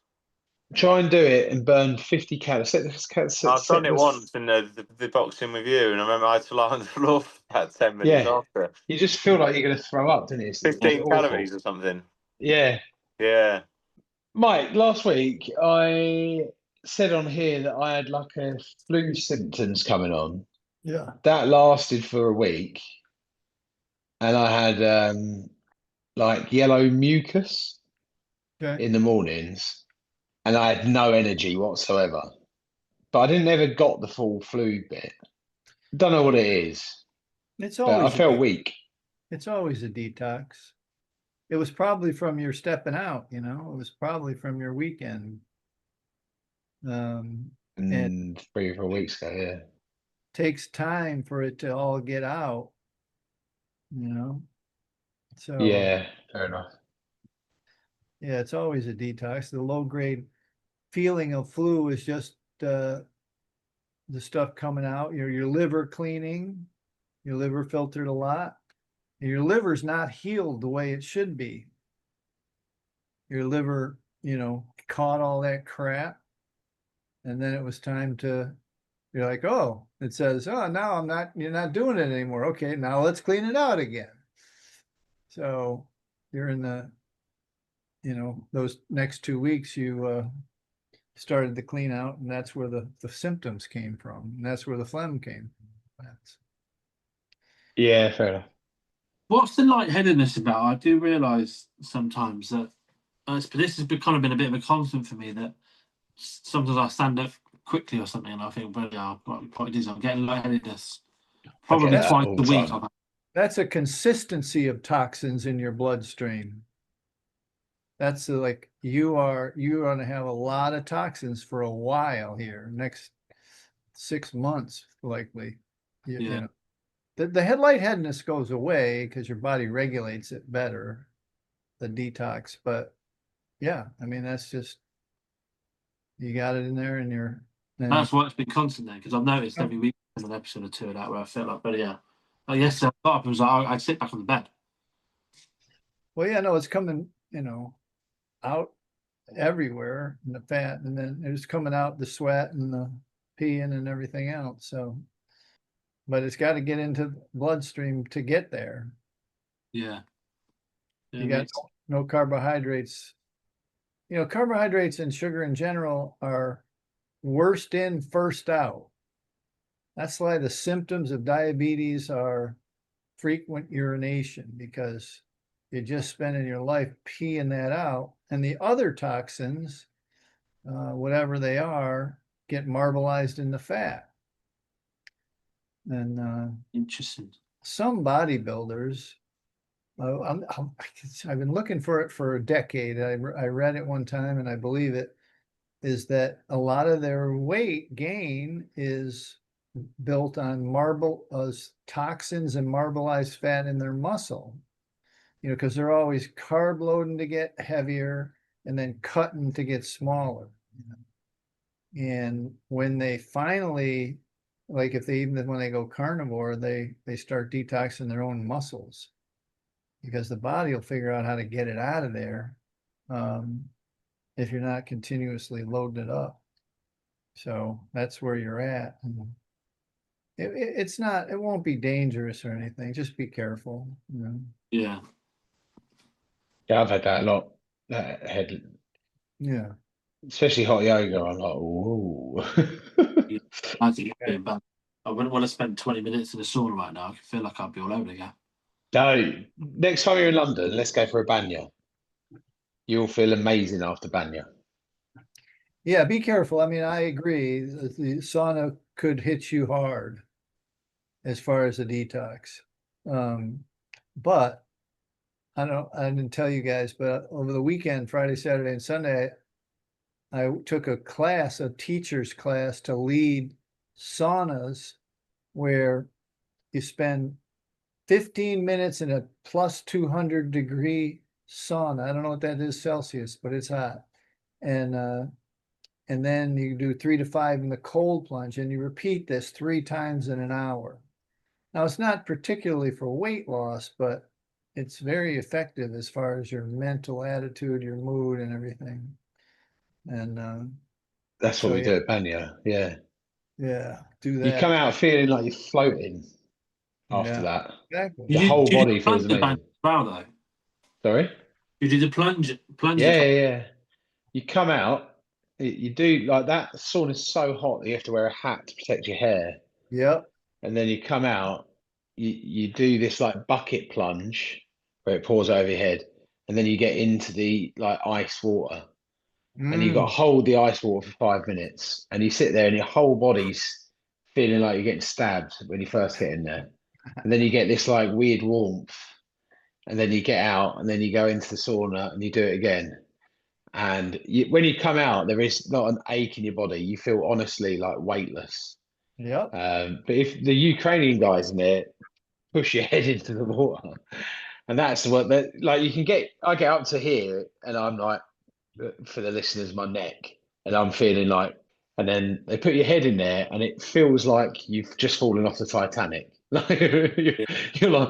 try and do it and burn 50 calories. I've done it once in the boxing with you, and I remember I had to lie on the floor for about 10 minutes Yeah, after. you just feel like you're going to throw up, don't you? It's 15 awful. calories or something. Yeah. Yeah. Mike, last week I said on here that I had like a flu symptoms coming on. Yeah. That lasted for a week, and I had like yellow mucus Okay. in the mornings, and I had no energy whatsoever. But I didn't ever got the full flu bit. Don't know what it is, It's but I always felt weak. it's always a detox. It was probably from your stepping out, It was probably from your weekend. And And 3 or 4 weeks ago, yeah. takes time for it to all get out, So Yeah, fair enough. yeah, it's always a detox. The low grade feeling of flu is just the stuff coming out, your liver cleaning, your liver filtered a lot. Your liver's not healed the way it should be. Your liver, caught all that crap. And then it was time you're like, oh, it says, oh, now you're not doing it anymore. Okay, now let's clean it out again. So you're in those next 2 weeks, you started to clean out, and that's where the symptoms came from. And that's where the phlegm came from. Yeah, fair enough. What's the lightheadedness about? I do realise sometimes that this has kind of been a bit of a constant for me, that sometimes I stand up quickly or something and I think, well, yeah, what it is, I'm getting lightheadedness probably that twice all a the week. time. That's a consistency of toxins in your bloodstream. That's like you're going to have a lot of toxins for a while here, next 6 months likely. Yeah. The headlight headedness goes away because your body regulates it better, the detox. But yeah, I mean, that's just, you got it in there and That's why it's been constant then, because I've noticed every week there's an episode or two of that where I felt like, but yeah. Like yesterday, I got up and was like, I'd sit back on the bed. well, yeah, no, it's coming, out everywhere in the fat, and then it was coming out the sweat and the peeing and everything else. So, but it's got to get into the bloodstream to get there. Yeah. You got no carbohydrates. Carbohydrates and sugar in general are worst in, first out. That's why the symptoms of diabetes are frequent urination, because you're just spending your life peeing that out. And the other toxins, whatever they are, get marbleized in the fat. And Interesting. some bodybuilders, I've been looking for it for a decade. I read it one time and I believe it, is that a lot of their weight gain is built on toxins and marbleized fat in their muscle, because they're always carb loading to get heavier and then cutting to get smaller. And when they finally like if they, even when they go carnivore, they start detoxing their own muscles because the body will figure out how to get it out of there. If you're not continuously loading it up. So that's where you're at. It's not, it won't be dangerous or anything. Just be careful, you know. Yeah. Yeah, I've had that a lot. That head, Yeah. especially hot yoga. I'm like, ooh. I think it'd be bad. I wouldn't want to spend 20 minutes in a sauna right now. I feel like I'd be all over again. No, next time you're in London, let's go for a banya. You'll feel amazing after banya. Yeah, be careful. I mean, I agree. The sauna could hit you hard as far as the detox. But I didn't tell you guys, but over the weekend, Friday, Saturday, and Sunday, I took a class, a teacher's class to lead saunas where you spend 15 minutes in a plus 200-degree sauna. I don't know what that is Celsius, but it's hot. And then you do 3 to 5 in the cold plunge, and you repeat this 3 times in an hour. Now, it's not particularly for weight loss, but it's very effective as far as your mental attitude, your mood, and everything. And That's what we do at banya. Yeah. Yeah, do You that. come out feeling like you're floating after Yeah, that. exactly. The whole Do you do body the feels plunge amazing. as well, though? Sorry? You do the plunge. Yeah. You come out, you do like that. Sauna's so hot that you have to wear a hat to protect your hair. Yep. And then you come out, you do this like bucket plunge where it pours over your head, and then you get into the like ice water. And you got to hold the ice water for 5 minutes, and you sit there and your whole body's feeling like you're getting stabbed when you first get in there. And then you get this like weird warmth, and then you get out, and then you go into the sauna and you do it again. And when you come out, there is not an ache in your body. You feel honestly like weightless. Yep. But if the Ukrainian guys in there push your head into the water, and that's what that like you can get. I get up to here, and I'm like, for the listeners, my neck, and I'm feeling like, and then they put your head in there, and it feels like you've just fallen off the Titanic. Like you're like,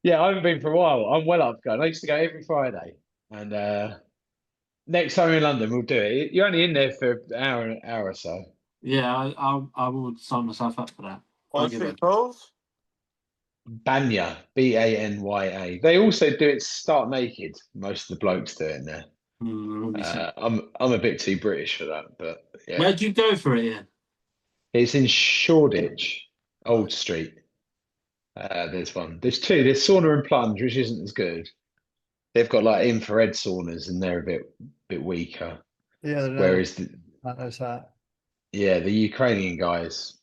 yeah, I haven't been for a while. I'm well up going. I used to go every Friday, and next time in London, we'll do it. You're only in there for an hour or so. Yeah, I would sign myself up for that. What's it called? Banya, Banya. They also do it start naked. Most of the blokes do it in there. I'm a bit too British for that, but yeah. Where'd you go for it, Ian? It's in Shoreditch, Old Street. There's one. There's two. There's sauna and plunge, which isn't as good. They've got like infrared saunas, and they're a bit weaker. Yeah, they're Whereas not as hot. yeah, the Ukrainian guys,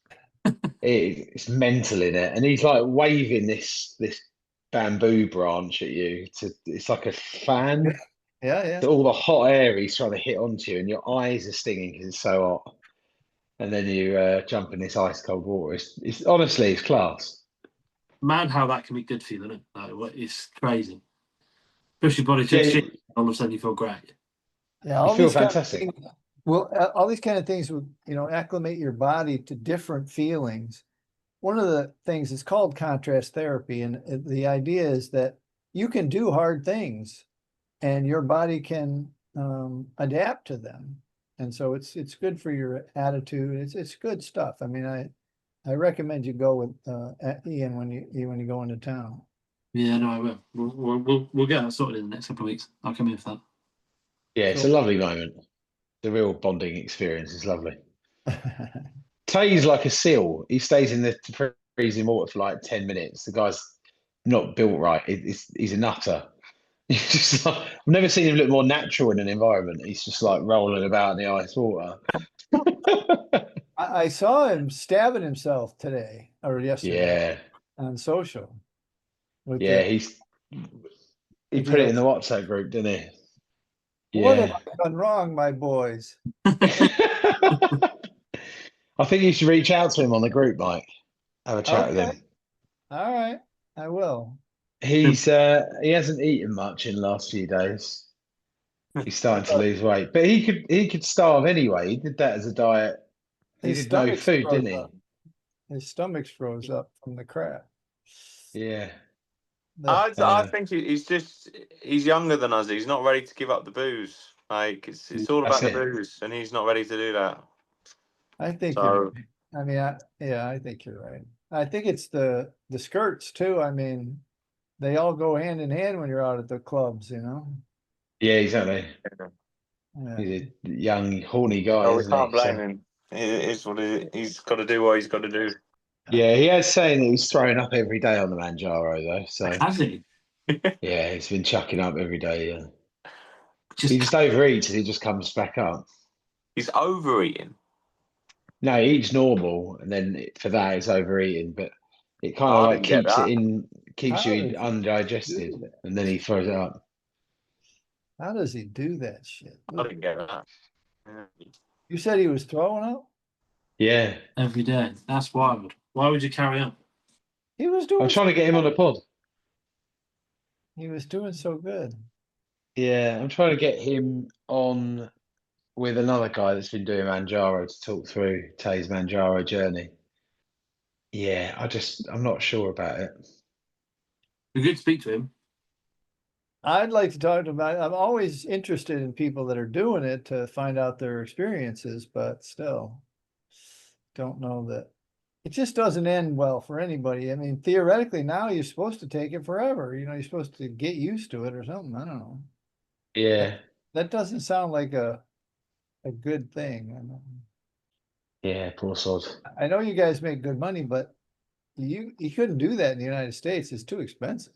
it's mental in it, and he's like waving this bamboo branch at you. It's like a fan. Yeah. All the hot air he's trying to hit onto you, and your eyes are stinging because it's so hot. And then you jump in this ice cold water. It's honestly, it's class. Mad how that can be good for you, isn't it? Like, it's crazy. Push your body to extreme, all of a sudden you feel great. Yeah, You feel fantastic. All these kind of things will, acclimate your body to different feelings. One of the things is called contrast therapy, and the idea is that you can do hard things, and your body can adapt to them, and so it's good for your attitude. It's good stuff. I mean, I recommend you go with Ian when you go into town. Yeah, no, I will. We'll get that sorted in the next couple of weeks. I'll come in for that. Yeah, it's a lovely moment. The real bonding experience is lovely. Tay's like a seal. He stays in the freezing water for like 10 minutes. The guy's not built right. He's a nutter. He's just like, I've never seen him look more natural in an environment. He's just like rolling about in the ice water. I saw him stabbing himself today or yesterday on social. Yeah, he put it in the WhatsApp group, didn't he? What have I done wrong, my boys? I think you should reach out to him on the group, Mike. Have a chat with him. All right, I will. He hasn't eaten much in the last few days. He's starting to lose weight, but he could starve anyway. He did that as a diet. He His did no stomach food, froze didn't he? up. His stomach froze up from the crap. Yeah. I think he's younger than us. He's not ready to give up the booze. Like it's all That's about the it. booze, and he's not ready to do that. I think So- you're right. I mean, I think you're right. I think it's the skirts too. I mean, they all go hand in hand when you're out at the clubs, you know? Yeah, exactly. Yeah. He's a young, horny guy, Oh, we isn't can't he? blame So- him. It is what it is. He's got to do what he's got to do. yeah, he has saying that he's throwing up every day on the Manjaro though. So Has he? yeah, he's been chucking up every day. Yeah. Just He just overeats and he just comes back up. He's overeating. No, he eats normal, and then for that it's overeating, but it kind of I like didn't get keeps that. it in, keeps How you does he undigested, do that? and then he throws it up. How does he do that shit? I didn't get that. Yeah. You said he was throwing up? Yeah, every day. That's wild. Why would you carry on? He was doing I'm trying to get him on the pod. he was doing so good. Yeah, I'm trying to get him on with another guy that's been doing Manjaro to talk through Tay's Manjaro journey. Yeah, I'm not sure about it. Be good to speak to him. I'd like to talk about I'm always interested in people that are doing it to find out their experiences, but still don't know that it just doesn't end well for anybody. I mean, theoretically now you're supposed to take it forever. You know, you're supposed to get used to it or something. I don't know. Yeah, That doesn't sound like a good thing. I know. yeah, poor sod. I know you guys make good money, but you couldn't do that in the United States. It's too expensive.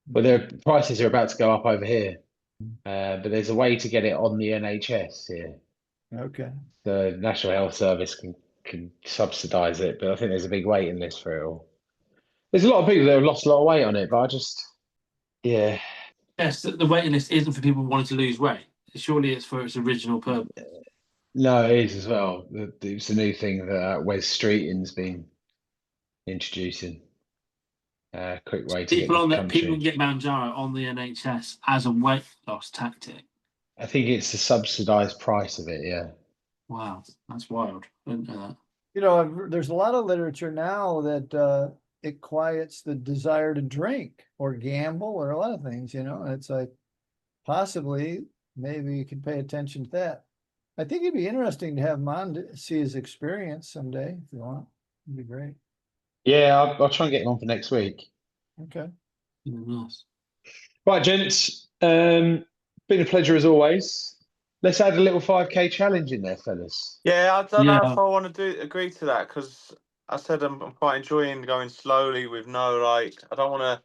But their prices are about to go up over here. But there's a way to get it on the NHS here. Okay. The National Health Service can subsidise it, but I think there's a big waiting list for it all. There's a lot of people that have lost a lot of weight on it, but yeah. Yes, the waiting list isn't for people wanting to lose weight. Surely it's for its original purpose. No, it is as well. It's a new thing that Wes Streeting's been introducing. Quick way to get People into on the that people country. get Manjaro on the NHS as a weight loss tactic. I think it's the subsidised price of it, yeah. Wow, that's wild. I didn't know that. You know, there's a lot of literature now that it quiets the desire to drink or gamble or a lot of things, you know, and it's like possibly maybe you could pay attention to that. I think it'd be interesting to have Mon see his experience someday if you want. It'd be great. Yeah, I'll try and get him on for next week. Okay. Yeah, nice. Right, gents. Been a pleasure as always. Let's add a little 5K challenge in there, fellas. Yeah, I don't know Yeah. if I want to agree to that because I said I'm quite enjoying going slowly with no like. I don't want to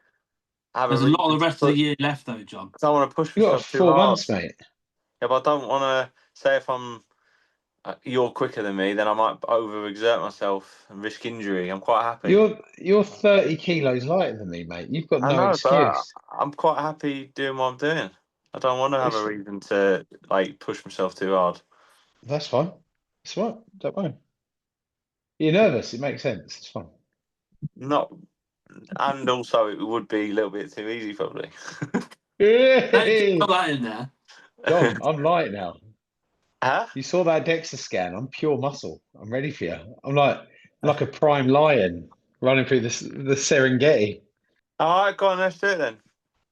have There's a lot of the rest of the year left, though, John. I don't want to push You got myself too 4 hard. months, mate. Yeah, but I don't want to say if I'm you're quicker than me, then I might overexert myself and risk injury. I'm quite happy. You're 30 kilos lighter than me, mate. You've got I no know, but excuse. I'm quite happy doing what I'm doing. I don't want to have a It's- reason to like push myself too hard. That's fine. It's right. Don't worry. You're nervous. It makes sense. It's fine. Not, and also it would be a little bit too easy probably. Hey! Put that in there. Dom, I'm light now. Huh? You saw that DEXA scan. I'm pure muscle. I'm ready for you. I'm like a prime lion running through the Serengeti. All right, go on, let's do it then.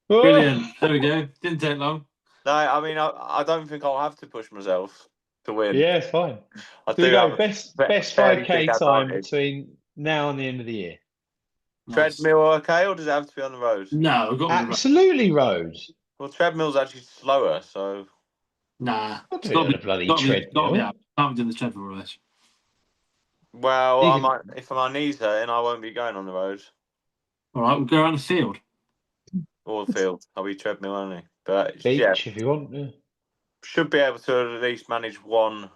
Brilliant. There we go. Didn't take long. No, I mean I don't think I'll have to push myself to win. Yeah, it's fine. I So we do go have best fairly 5K big time advantage. between now and the end of the year. Nice. Treadmill okay, or does it have to be on the road? No, we've got the Absolutely, road. Well, treadmill's actually slower, so Nah. I'll It's do it got on to a bloody be treadmill. out. Can't be doing the treadmill race. well, You I can- might if my knees hurting, I won't be going on the road All right, we'll go around the field. or the field. I'll be treadmill only. But Beach yeah, if you want. Yeah. should be able to at least manage one.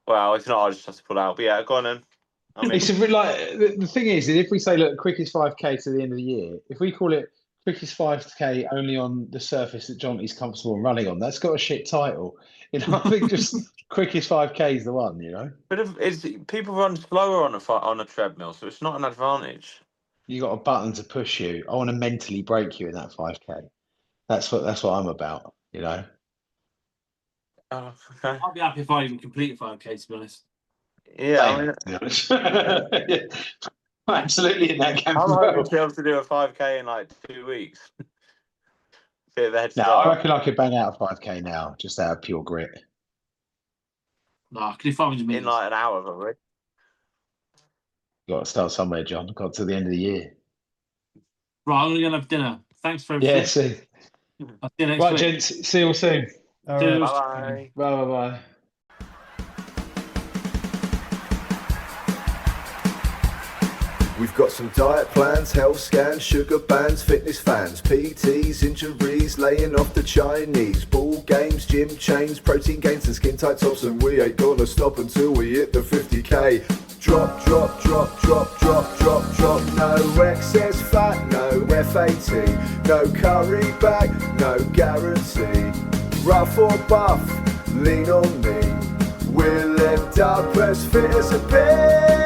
Well, if not, I just have to pull out. But yeah, go on then. I mean, It's a bit like the thing is if we say look quickest 5K to the end of the year, if we call it quickest 5K only on the surface that Jonty's comfortable in running on, that's got a shit title. You know, I think just quickest 5K is the one. You know, but if it's people run slower on a treadmill, so it's not an advantage. you got a button to push you. I want to mentally break you in that 5K. That's what I'm about. You know. Oh, okay. I'll be happy if I even complete 5K, to be honest. Yeah, I mean, To be honest. Yeah. Absolutely in that camp I'm as hoping well. to be able to do a 5K in like 2 weeks. Bit of a head No, I start. reckon I could bang out a 5K now, just out of pure grit. No, I can do 500 In meters. like an hour, probably. Got to start somewhere, John. Got to the end of the year. Right, I'm going to have dinner. Thanks for Yeah, everything. see. I'll see you next Right, week. gents. See you all soon. All Cheers. Bye. right. Bye, bye, bye. We've got some diet plans, health scans, sugar bans, fitness fans, PTs, injuries, laying off the Chinese, ball games, gym chains, protein gains and skin tight tops, and we ain't gonna stop until we hit the 50k. Drop, drop, drop, drop, drop, drop, drop, no excess fat, no FAT, no curry bag, no guarantee. Rough or buff, lean on me, we'll end up as fit as a bear.